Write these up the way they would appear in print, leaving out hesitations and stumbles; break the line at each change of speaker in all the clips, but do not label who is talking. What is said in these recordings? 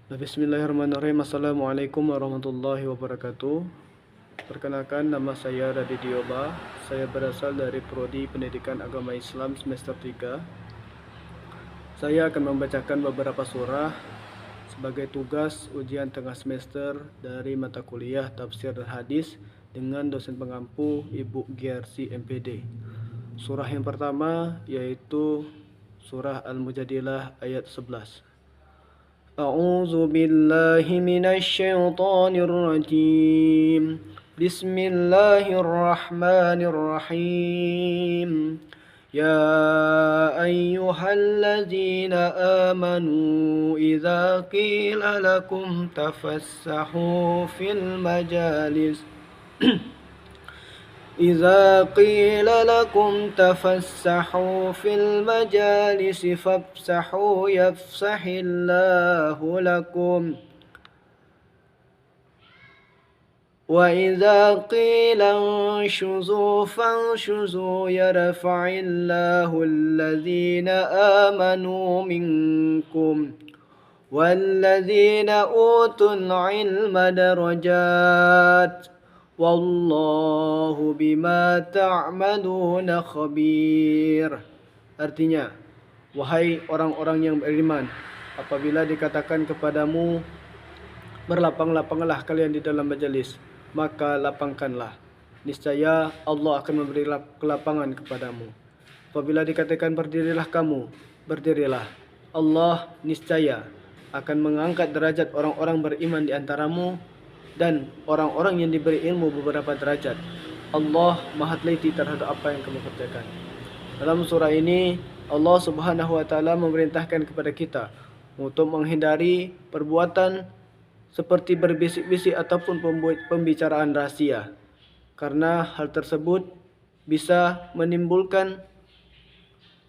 Bismillahirrahmanirrahim. Assalamualaikum warahmatullahi wabarakatuh. Perkenalkan, nama saya Radit Dioba. Saya berasal dari Prodi Pendidikan Agama Islam semester 3. Saya akan membacakan beberapa surah sebagai tugas ujian tengah semester dari mata kuliah Tafsir dan Hadis dengan dosen pengampu Ibu Giarsi MPD. Surah yang pertama yaitu surah Al-Mujadilah ayat 11. A'udzu billahi minasy syaithanir rajim. Bismillahirrahmanirrahim. Ya ayyuhalladzina amanu idza qila lakum tafassahu fil majalis إذا قيل لكم تفسحوا في المجالس فافسحوا يفسح الله لكم وإذا قيل انشزوا فانشزوا يرفع الله الذين آمنوا منكم والذين أوتوا العلم درجات Wallahu bima ta'maluna khabir. Artinya, wahai orang-orang yang beriman, apabila dikatakan kepadamu, berlapang-lapanglah kalian di dalam majelis, maka lapangkanlah. Niscaya Allah akan memberi kelapangan kepadamu. Apabila dikatakan berdirilah kamu, berdirilah. Allah niscaya akan mengangkat derajat orang-orang beriman di antaramu dan orang-orang yang diberi ilmu beberapa derajat. Allah Maha teliti terhadap apa yang kamu kerjakan. Dalam surah ini Allah Subhanahu wa taala memerintahkan kepada kita untuk menghindari perbuatan seperti berbisik-bisik ataupun pembicaraan rahasia, karena hal tersebut bisa menimbulkan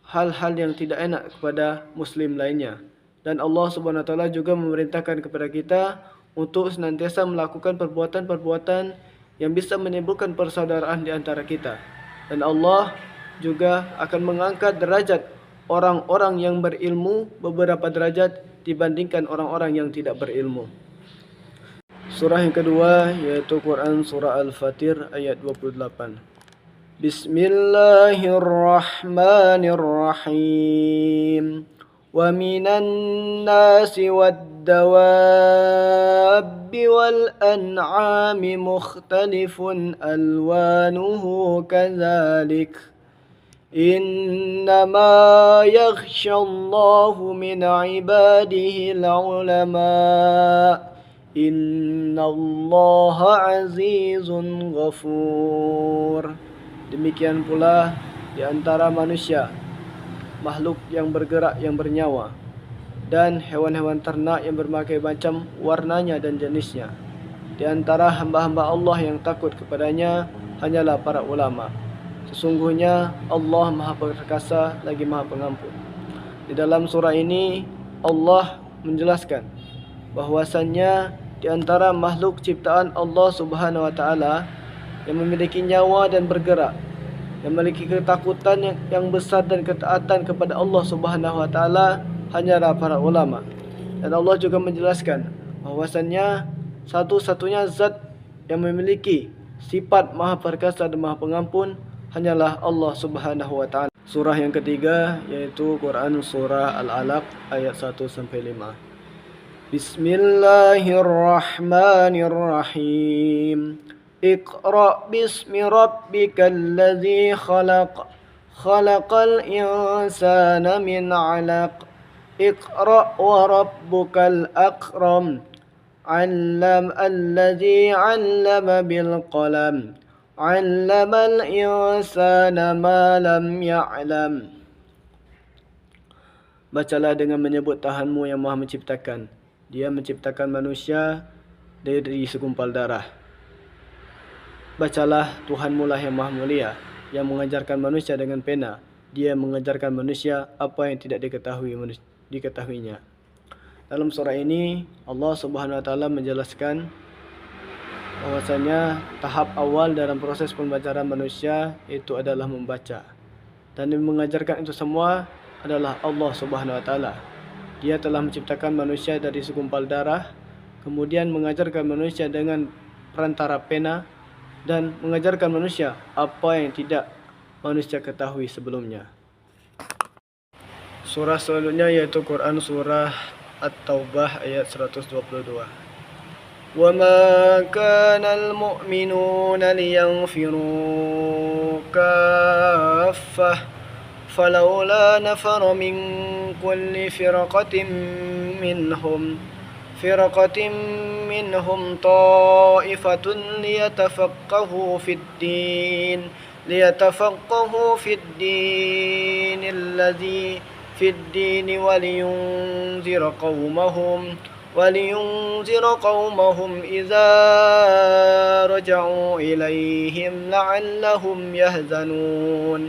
hal-hal yang tidak enak kepada muslim lainnya. Dan Allah Subhanahu wa taala juga memerintahkan kepada kita untuk senantiasa melakukan perbuatan-perbuatan yang bisa menimbulkan persaudaraan di antara kita. Dan Allah juga akan mengangkat derajat orang-orang yang berilmu beberapa derajat dibandingkan orang-orang yang tidak berilmu. Surah yang kedua yaitu Quran Surah Al-Fatir ayat 28. Bismillahirrahmanirrahim. وَمِنَ النَّاسِ وَالدَّوَابِّ وَالْأَنْعَامِ مُخْتَلِفٌ أَلْوَانُهُ كَذَلِكَ إِنَّمَا يَخْشَى اللَّهُ مِنْ عِبَادِهِ الْعُلَمَاءُ إِنَّ اللَّهَ عَزِيزٌ غَفُورٌ. Demikian pula di antara manusia, makhluk yang bergerak yang bernyawa, dan hewan-hewan ternak yang berbagai macam warnanya dan jenisnya. Di antara hamba-hamba Allah yang takut kepadanya hanyalah para ulama. Sesungguhnya Allah Maha Perkasa lagi Maha Pengampun. Di dalam surah ini Allah menjelaskan bahwasannya di antara makhluk ciptaan Allah Subhanahu wa taala yang memiliki nyawa dan bergerak, yang memiliki ketakutan yang besar dan ketaatan kepada Allah Subhanahu wa taala hanyalah para ulama. Dan Allah juga menjelaskan bahwasannya satu-satunya zat yang memiliki sifat Maha Perkasa dan Maha Pengampun hanyalah Allah Subhanahu wa taala. Surah yang ketiga yaitu Quran Surah Al-Alaq ayat 1 sampai 5. Bismillahirrahmanirrahim. Iqra' bismi rabbikal ladzi khalaq, khalaqal insana min 'alaq. Iqra' wa rabbukal akram, 'alladzi 'allama bil qalam, 'allamal insana ma lam ya'lam. Bacalah dengan menyebut Tuhanmu yang Maha menciptakan. Dia menciptakan manusia dari segumpal darah. Bacalah, Tuhanmu lah yang Maha Mulia, yang mengajarkan manusia dengan pena. Dia mengajarkan manusia apa yang tidak diketahuinya. Dalam surah ini Allah Subhanahu wa taala menjelaskan bahwasanya tahap awal dalam proses pembelajaran manusia itu adalah membaca. Dan yang mengajarkan itu semua adalah Allah Subhanahu wa taala. Dia telah menciptakan manusia dari segumpal darah, kemudian mengajarkan manusia dengan perantara pena, dan mengajarkan manusia apa yang tidak manusia ketahui sebelumnya. Surah selanjutnya yaitu Quran Surah At-Taubah ayat 122. وَمَا كَانَ الْمُؤْمِنُونَ لِيَنْفِرُوا كَافَّةً فَلَوْلَا نَفَرَ مِنْ كُلِّ فِرْقَةٍ مِّنْهُمْ طَائِفَةٌ لِيَتَفَقَّهُوا فِي الدِّينِ وَلِيُنْذِرَ قَوْمَهُمْ إِذَا رَجَعُوا إِلَيْهِمْ لَعَلَّهُمْ يَحْزَنُونَ.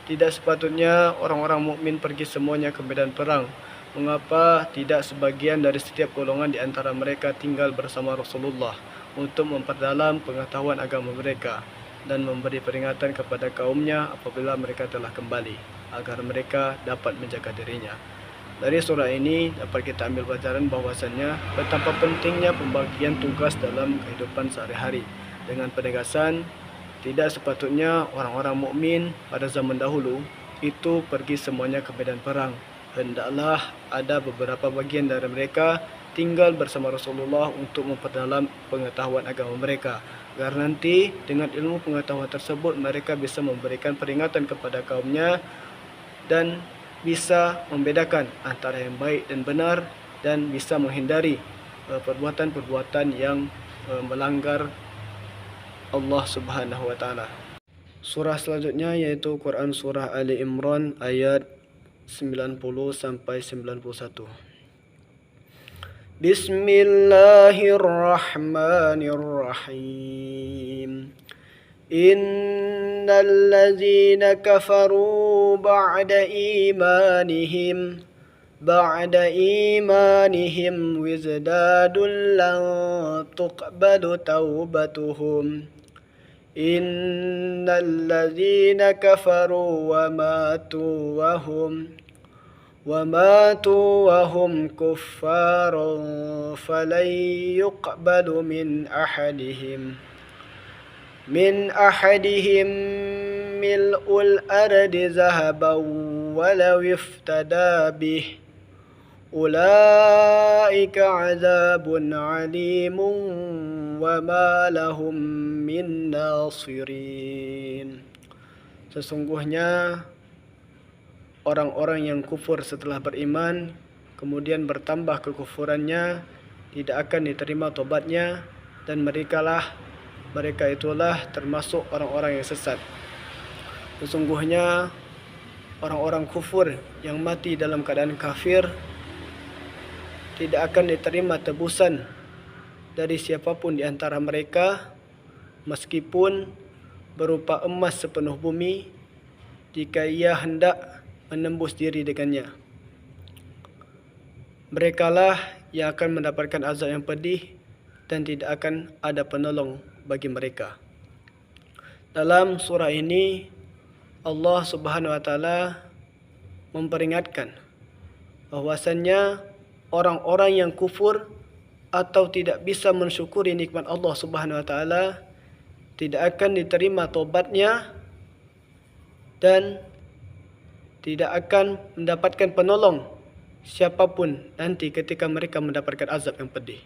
Tidak sepatutnya orang-orang mukmin pergi semuanya ke medan perang. Mengapa tidak sebagian dari setiap golongan di antara mereka tinggal bersama Rasulullah untuk memperdalam pengetahuan agama mereka dan memberi peringatan kepada kaumnya apabila mereka telah kembali, agar mereka dapat menjaga dirinya. Dari surah ini dapat kita ambil pelajaran bahwasannya betapa pentingnya pembagian tugas dalam kehidupan sehari-hari, dengan penegasan tidak sepatutnya orang-orang mukmin pada zaman dahulu itu pergi semuanya ke medan perang. Hendaklah ada beberapa bagian dari mereka tinggal bersama Rasulullah untuk memperdalam pengetahuan agama mereka, agar nanti dengan ilmu pengetahuan tersebut mereka bisa memberikan peringatan kepada kaumnya dan bisa membedakan antara yang baik dan benar, dan bisa menghindari perbuatan-perbuatan yang melanggar Allah Subhanahu wa taala. Surah selanjutnya yaitu Quran Surah Ali Imran ayat 90 sampai 91. Bismillahirrahmanirrahim. Innal ladzina kafaru ba'da imanihim wizdadul lan tuqbalu taubatuhum. Innal ladzina kafaru wa matu wa hum kuffarun falan yuqbalu min ahadihim mil'ul ardi zahaban walau iftada bih ulaika azabun alimun wa ma lahum min nasirin. Sesungguhnya orang-orang yang kufur setelah beriman kemudian bertambah kekufurannya tidak akan diterima tobatnya, dan mereka itulah termasuk orang-orang yang sesat. Sesungguhnya orang-orang kufur yang mati dalam keadaan kafir tidak akan diterima tebusan dari siapapun di antara mereka, meskipun berupa emas sepenuh bumi, jika ia hendak menembus diri dengannya. Merekalah yang akan mendapatkan azab yang pedih dan tidak akan ada penolong bagi mereka. Dalam surah ini Allah Subhanahu wa taala memperingatkan bahwasannya orang-orang yang kufur atau tidak bisa mensyukuri nikmat Allah Subhanahu wa taala tidak akan diterima tobatnya dan tidak akan mendapatkan penolong siapapun nanti ketika mereka mendapatkan azab yang pedih.